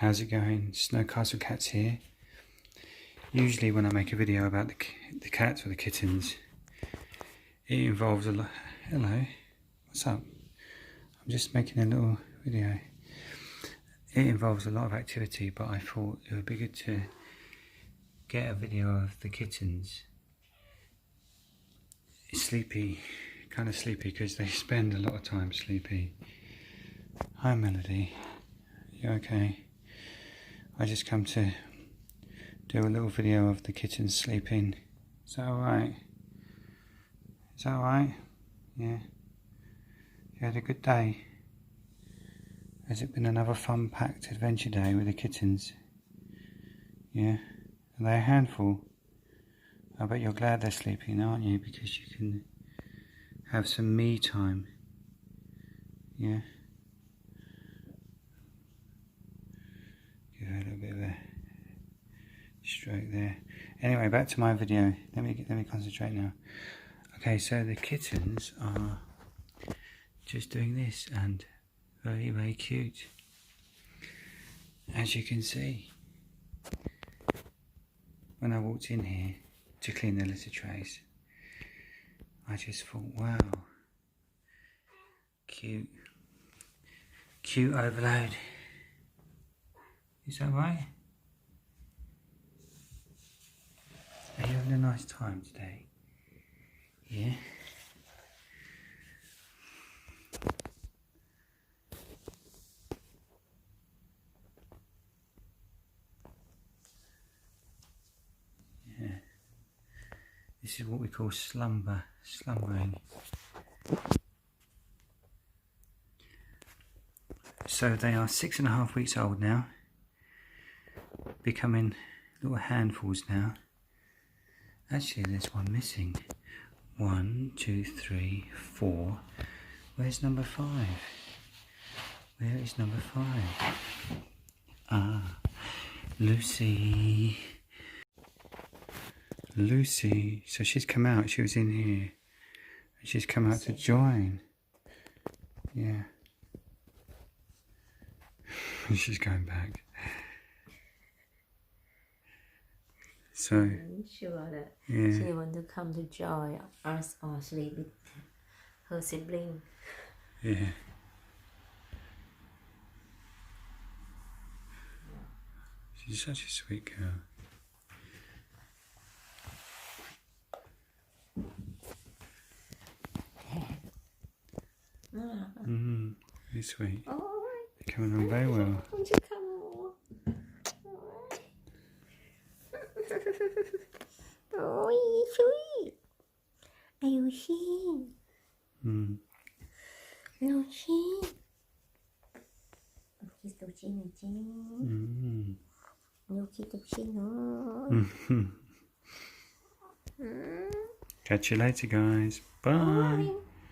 How's it going? Snowcastle Cats here. Usually when I make a video about the cats or the kittens, it involves a lot. Hello, what's up? I'm just making a little video. It involves a lot of activity, but I thought it would be good to get a video of the kittens. It's sleepy, kind of sleepy because they spend a lot of time sleepy. Hi Melody, you okay? I just come to do a little video of the kittens sleeping. Is that alright? Is that alright? Yeah. You had a good day? Has it been another fun-packed adventure day with the kittens? Yeah. Are they a handful? I bet you're glad they're sleeping, aren't you? Because you can have some me time. Yeah. Give her a little bit of a stroke there. Anyway, back to my video. Let me concentrate now. Okay, so the kittens are just doing this and very, very cute. As you can see, when I walked in here to clean the litter trays, I just thought, wow, cute overload. Is that right? Are you having a nice time today? Yeah? Yeah. This is what we call slumbering. So they are 6.5 weeks old now, becoming little handfuls now. Actually, there's one missing. 1, 2, 3, 4. Where's number 5? Where is number 5? Ah, Lucy. Lucy. So she's come out. She was in here. She's come out to join. Yeah. She's going back. So, sure that yeah. she want to come to join us or sleep with her sibling. Yeah. She's such a sweet girl. Very sweet. Oh, They're coming on very well. won't you come over? Oh, sweet. Are you here? Lucy. Kiss the chin, chin. You kiss the chin. Catch you later, guys. Bye.